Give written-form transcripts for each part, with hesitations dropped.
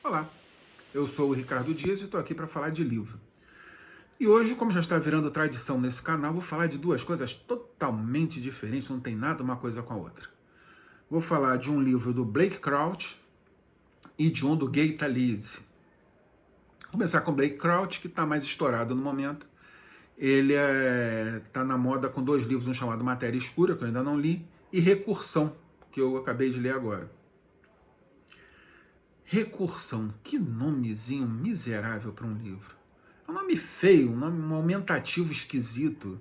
Olá, eu sou o Ricardo Dias e estou aqui para falar de livro. E hoje, como já está virando tradição nesse canal, vou falar de duas coisas totalmente diferentes, não tem nada uma coisa com a outra. Vou falar de um livro do Blake Crouch e de um do Gay Talese. Vou começar com o Blake Crouch, que está mais estourado no momento. Ele está na moda com dois livros, um chamado Matéria Escura, que eu ainda não li, e Recursão, que eu acabei de ler agora. Recursão, que nomezinho miserável para um livro. É um nome feio, um aumentativo esquisito.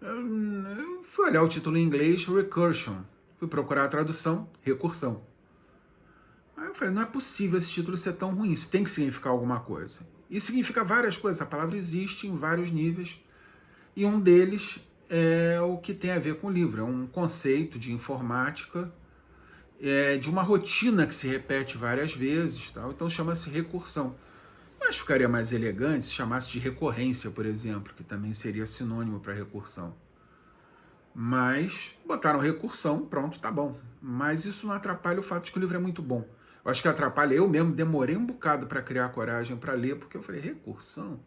Eu fui olhar o título em inglês, Recursion. Fui procurar a tradução, recursão. Aí eu falei, não é possível esse título ser tão ruim, isso tem que significar alguma coisa. E significa várias coisas, a palavra existe em vários níveis, e um deles é o que tem a ver com o livro, é um conceito de informática, de uma rotina que se repete várias vezes, tal, então chama-se recursão. Mas ficaria mais elegante se chamasse de recorrência, por exemplo, que também seria sinônimo para recursão. Mas botaram recursão, pronto, tá bom. Mas isso não atrapalha o fato de que o livro é muito bom. Eu acho que atrapalha, eu mesmo demorei um bocado para criar coragem para ler, porque eu falei, recursão?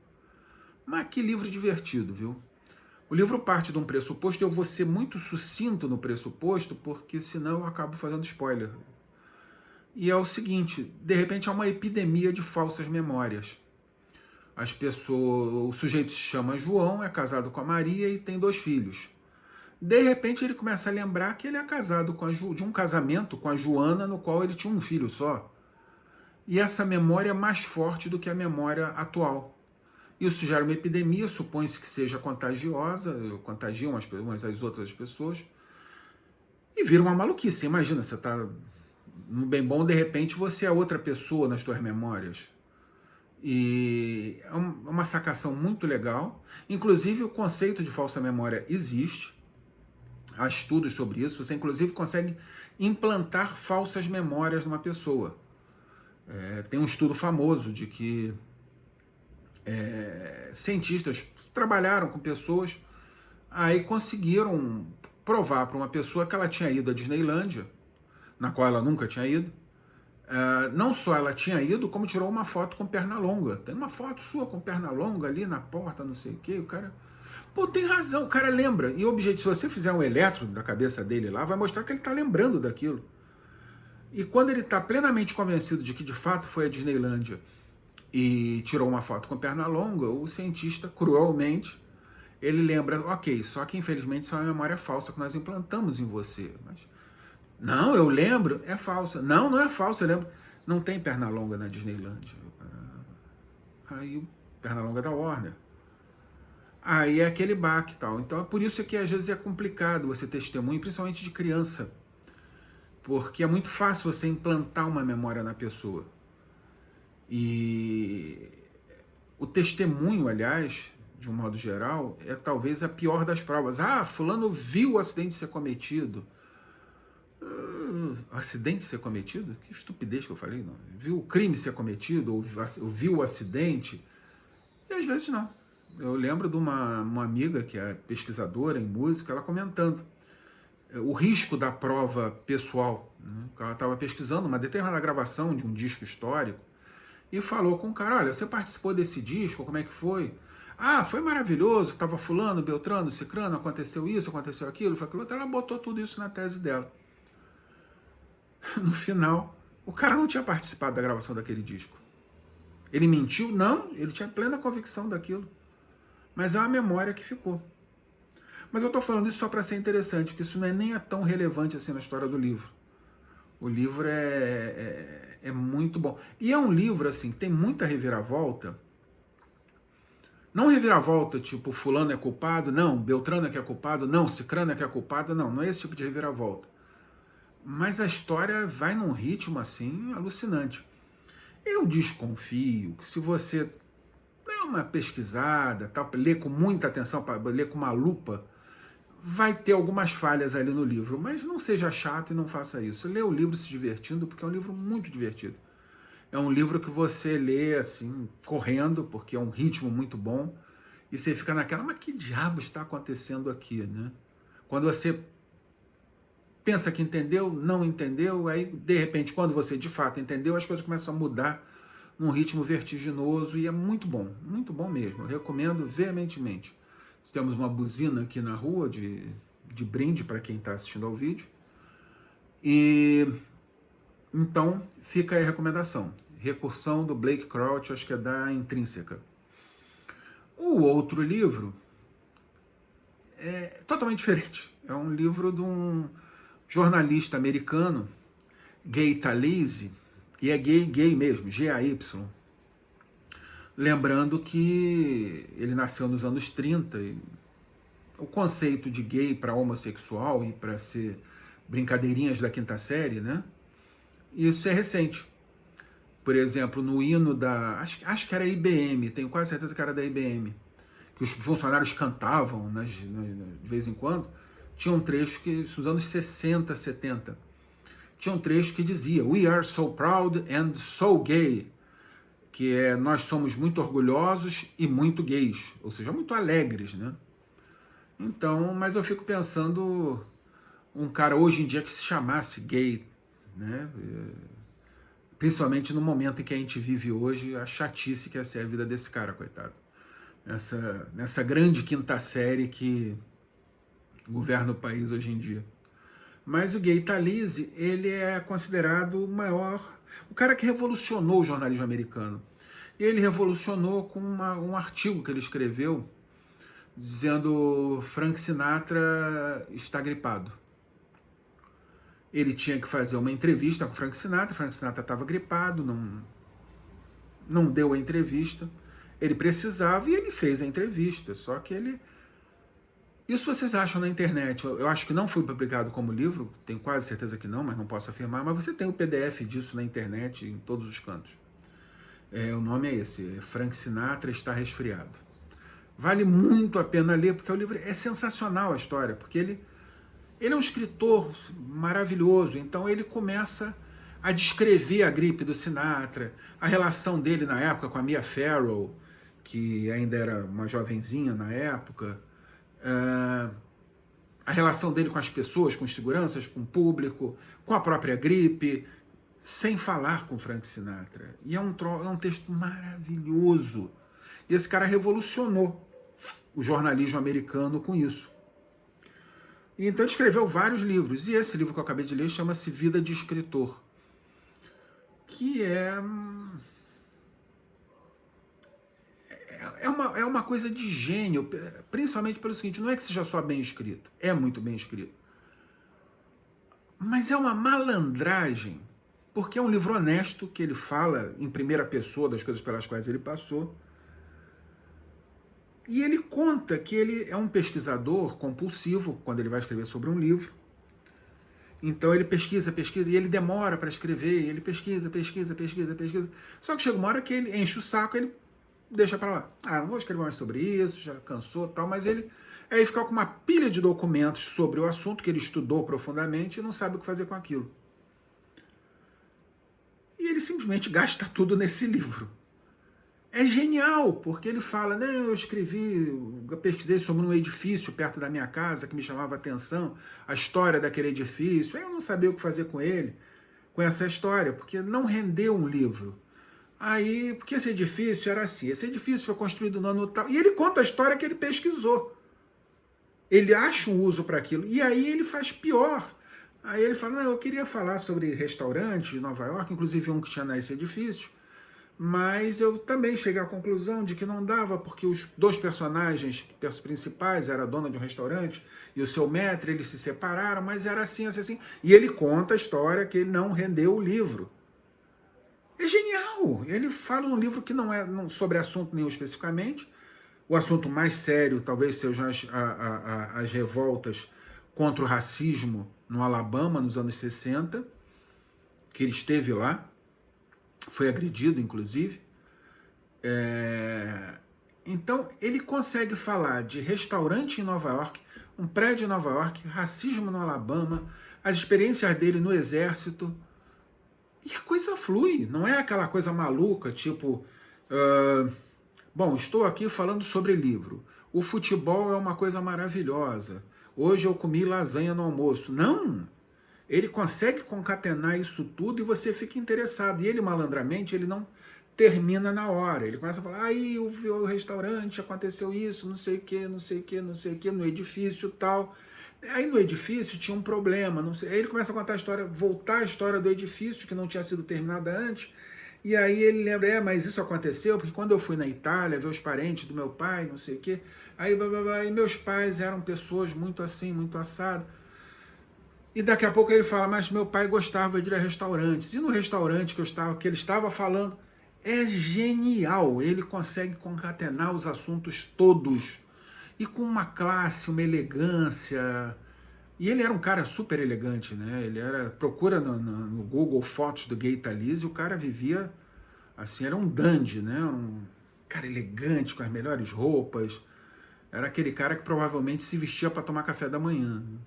Mas que livro divertido, viu? O livro parte de um pressuposto, eu vou ser muito sucinto no pressuposto, porque senão eu acabo fazendo spoiler. E é o seguinte, de repente há uma epidemia de falsas memórias. As pessoas, o sujeito se chama João, é casado com a Maria e tem dois filhos. De repente ele começa a lembrar que ele é casado de um casamento com a Joana, no qual ele tinha um filho só. E essa memória é mais forte do que a memória atual. Isso gera uma epidemia, supõe-se que seja contagiosa, contagiam umas às outras pessoas, e vira uma maluquice. Imagina, você está no bem bom, de repente você é outra pessoa nas suas memórias. E é uma sacação muito legal. Inclusive, o conceito de falsa memória existe. Há estudos sobre isso. Você, inclusive, consegue implantar falsas memórias numa pessoa. Tem um estudo famoso de que cientistas trabalharam com pessoas, aí conseguiram provar para uma pessoa que ela tinha ido à Disneylândia, na qual ela nunca tinha ido. Não só ela tinha ido, como tirou uma foto com perna longa. Tem uma foto sua com perna longa ali na porta, não sei o quê. O cara... Pô, tem razão, o cara lembra. E o objetivo, se você fizer um eletro da cabeça dele lá, vai mostrar que ele está lembrando daquilo. E quando ele está plenamente convencido de que de fato foi a Disneylândia e tirou uma foto com perna longa, o cientista, cruelmente, ele lembra, ok, só que infelizmente isso é uma memória falsa que nós implantamos em você. Mas não, eu lembro, é falsa. Não, não é falsa, eu lembro. Não tem perna longa na Disneylândia. Aí, perna longa da Warner. Aí é aquele baque e tal. Então é por isso que às vezes é complicado você testemunho, principalmente de criança. Porque é muito fácil você implantar uma memória na pessoa. E o testemunho, aliás, de um modo geral, é talvez a pior das provas. Ah, fulano viu o acidente ser cometido. Acidente ser cometido? Que estupidez que eu falei, não. Viu o crime ser cometido, ou viu o acidente. E às vezes não. Eu lembro de uma amiga que é pesquisadora em música, ela comentando o risco da prova pessoal. Né? Ela estava pesquisando uma determinada gravação de um disco histórico e falou com o cara, olha, você participou desse disco, como é que foi? Ah, foi maravilhoso, estava fulano, beltrano, cicrano, aconteceu isso, aconteceu aquilo, foi aquilo outro. Ela botou tudo isso na tese dela. No final, o cara não tinha participado da gravação daquele disco. Ele mentiu? Não, ele tinha plena convicção daquilo. Mas é uma memória que ficou. Mas eu estou falando isso só para ser interessante, porque isso não é nem tão relevante assim na história do livro. O livro é muito bom. E é um livro assim, que tem muita reviravolta. Não reviravolta tipo fulano é culpado, não, Beltrano é que é culpado, não, Cicrano é que é culpado, não, não é esse tipo de reviravolta. Mas a história vai num ritmo assim alucinante. Eu desconfio que se você der uma pesquisada, tal, ler com muita atenção, ler com uma lupa, vai ter algumas falhas ali no livro, mas não seja chato e não faça isso. Lê o livro se divertindo, porque é um livro muito divertido. É um livro que você lê assim, correndo, porque é um ritmo muito bom, e você fica naquela, mas que diabo está acontecendo aqui, né? Quando você pensa que entendeu, não entendeu, aí de repente quando você de fato entendeu, as coisas começam a mudar num ritmo vertiginoso, e é muito bom mesmo, eu recomendo veementemente. Temos uma buzina aqui na rua de brinde para quem está assistindo ao vídeo, e então fica aí a recomendação. Recursão do Blake Crouch, acho que é da Intrínseca. O outro livro é totalmente diferente. É um livro de um jornalista americano, Gay Talese, e é gay mesmo, G-A-Y. Lembrando que ele nasceu nos anos 30, e o conceito de gay para homossexual e para ser brincadeirinhas da quinta série, né? Isso é recente. Por exemplo, no hino da... Acho que era IBM, tenho quase certeza que era da IBM, que os funcionários cantavam de vez em quando, tinha um trecho que, nos anos 60, 70, tinha um trecho que dizia "We are so proud and so gay", que é "nós somos muito orgulhosos e muito gays", ou seja, muito alegres, né? Então, mas eu fico pensando um cara hoje em dia que se chamasse gay, né? Principalmente no momento em que a gente vive hoje, a chatice que é ser a vida desse cara, coitado. Nessa grande quinta série que governa o país hoje em dia. Mas o Gay Talese, ele é considerado o maior, o cara que revolucionou o jornalismo americano. E ele revolucionou com um artigo que ele escreveu dizendo Frank Sinatra está gripado. Ele tinha que fazer uma entrevista com o Frank Sinatra estava gripado, não deu a entrevista. Ele precisava e ele fez a entrevista, só que ele... Isso vocês acham na internet. Eu acho que não foi publicado como livro, tenho quase certeza que não, mas não posso afirmar, mas você tem o PDF disso na internet, em todos os cantos. O nome é esse, Frank Sinatra está resfriado. Vale muito a pena ler, porque o livro é sensacional, a história, porque ele é um escritor maravilhoso, então ele começa a descrever a gripe do Sinatra, a relação dele na época com a Mia Farrow, que ainda era uma jovenzinha na época, a relação dele com as pessoas, com os seguranças, com o público, com a própria gripe, sem falar com Frank Sinatra. E é um texto maravilhoso. E esse cara revolucionou o jornalismo americano com isso. E então ele escreveu vários livros, e esse livro que eu acabei de ler chama-se Vida de Escritor, que é uma coisa de gênio, principalmente pelo seguinte, não é que seja só bem escrito, é muito bem escrito, mas é uma malandragem, porque é um livro honesto, que ele fala em primeira pessoa das coisas pelas quais ele passou, e ele conta que ele é um pesquisador compulsivo quando ele vai escrever sobre um livro. Então ele pesquisa, e ele demora para escrever, ele pesquisa. Só que chega uma hora que ele enche o saco, ele deixa para lá. Não vou escrever mais sobre isso, já cansou, tal, mas ele aí fica com uma pilha de documentos sobre o assunto que ele estudou profundamente e não sabe o que fazer com aquilo. E ele simplesmente gasta tudo nesse livro. É genial, porque ele fala, né, eu pesquisei sobre um edifício perto da minha casa que me chamava a atenção, a história daquele edifício, eu não sabia o que fazer com ele, com essa história, porque não rendeu um livro. Aí, porque esse edifício era assim, esse edifício foi construído no ano tal, e ele conta a história que ele pesquisou. Ele acha um uso para aquilo, e aí ele faz pior. Aí ele fala, não, eu queria falar sobre restaurantes de Nova York, inclusive um que tinha nesse edifício, mas eu também cheguei à conclusão de que não dava, porque os dois personagens principais, era a dona de um restaurante e o seu maître, eles se separaram, mas era assim, assim. E ele conta a história que ele não rendeu o livro. É genial! Ele fala num livro que não é sobre assunto nenhum especificamente. O assunto mais sério talvez sejam as revoltas contra o racismo no Alabama, nos anos 60, que ele esteve lá. Foi agredido, inclusive. Então, ele consegue falar de restaurante em Nova York, um prédio em Nova York, racismo no Alabama, as experiências dele no exército, e a coisa flui, não é aquela coisa maluca, tipo, bom, estou aqui falando sobre livro, o futebol é uma coisa maravilhosa, hoje eu comi lasanha no almoço. Não! Ele consegue concatenar isso tudo e você fica interessado. E ele, malandramente, ele não termina na hora. Ele começa a falar, aí o restaurante, aconteceu isso, não sei o que, não sei o que, não sei o que, no edifício tal. Aí no edifício tinha um problema, não sei. Aí ele começa a contar a história, voltar a história do edifício, que não tinha sido terminada antes, e aí ele lembra, mas isso aconteceu, porque quando eu fui na Itália ver os parentes do meu pai, não sei o quê, aí blá, blá, blá, e meus pais eram pessoas muito assim, muito assado. E daqui a pouco ele fala, mas meu pai gostava de ir a restaurantes. E no restaurante que ele estava falando, é genial. Ele consegue concatenar os assuntos todos. E com uma classe, uma elegância. E ele era um cara super elegante, né? Ele era. Procura no Google fotos do Gay Talese, e o cara vivia assim, era um dandy, né? Um cara elegante, com as melhores roupas. Era aquele cara que provavelmente se vestia para tomar café da manhã, né?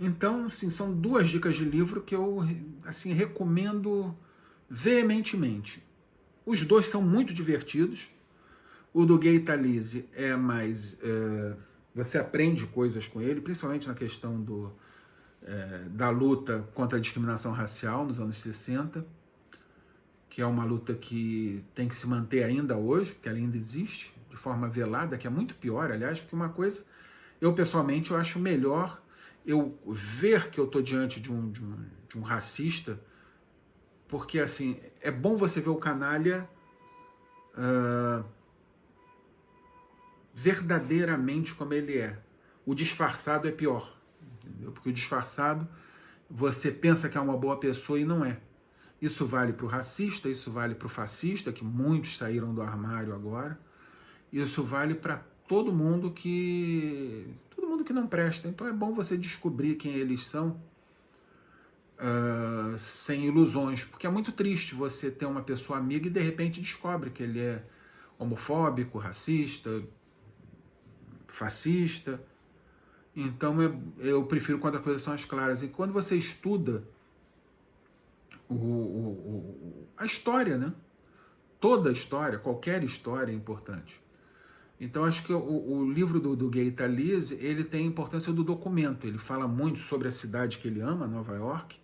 Então, assim, são duas dicas de livro que eu assim, recomendo veementemente. Os dois são muito divertidos. O do Gay Talese é mais... você aprende coisas com ele, principalmente na questão da luta contra a discriminação racial nos anos 60, que é uma luta que tem que se manter ainda hoje, porque ela ainda existe, de forma velada, que é muito pior, aliás, porque uma coisa, eu pessoalmente eu acho melhor eu ver que eu estou diante de um racista, porque assim, é bom você ver o canalha verdadeiramente como ele é. O disfarçado é pior, entendeu? Porque o disfarçado, você pensa que é uma boa pessoa e não é. Isso vale para o racista, isso vale para o fascista, que muitos saíram do armário agora. Isso vale para todo mundo que não presta. Então é bom você descobrir quem eles são sem ilusões, porque é muito triste você ter uma pessoa amiga e de repente descobre que ele é homofóbico, racista, fascista. Então eu prefiro quando as coisas são as claras. E quando você estuda a história, né? Toda a história, qualquer história é importante. Então acho que o livro do Gay Talese, ele tem a importância do documento. Ele fala muito sobre a cidade que ele ama, Nova York,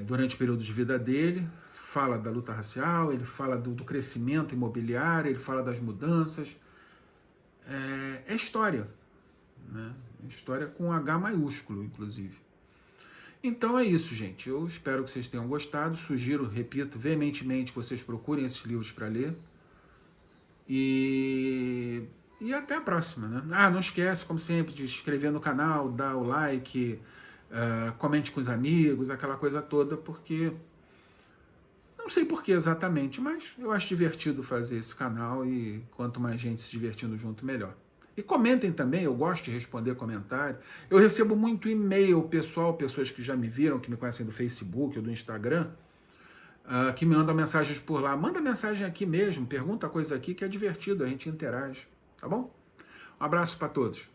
durante o período de vida dele, fala da luta racial, ele fala do crescimento imobiliário, ele fala das mudanças. É história, né? História com H maiúsculo, inclusive. Então é isso, gente. Eu espero que vocês tenham gostado. Sugiro, repito, veementemente que vocês procurem esses livros para ler. E até a próxima, né? Não esquece, como sempre, de se inscrever no canal, dar o like, comente com os amigos, aquela coisa toda, porque não sei por que exatamente, mas eu acho divertido fazer esse canal e quanto mais gente se divertindo junto, melhor. E comentem também, eu gosto de responder comentários. Eu recebo muito e-mail pessoal, pessoas que já me viram, que me conhecem do Facebook ou do Instagram, que me mandam mensagens por lá. Manda mensagem aqui mesmo, pergunta coisa aqui que é divertido, a gente interage, tá bom? Um abraço para todos.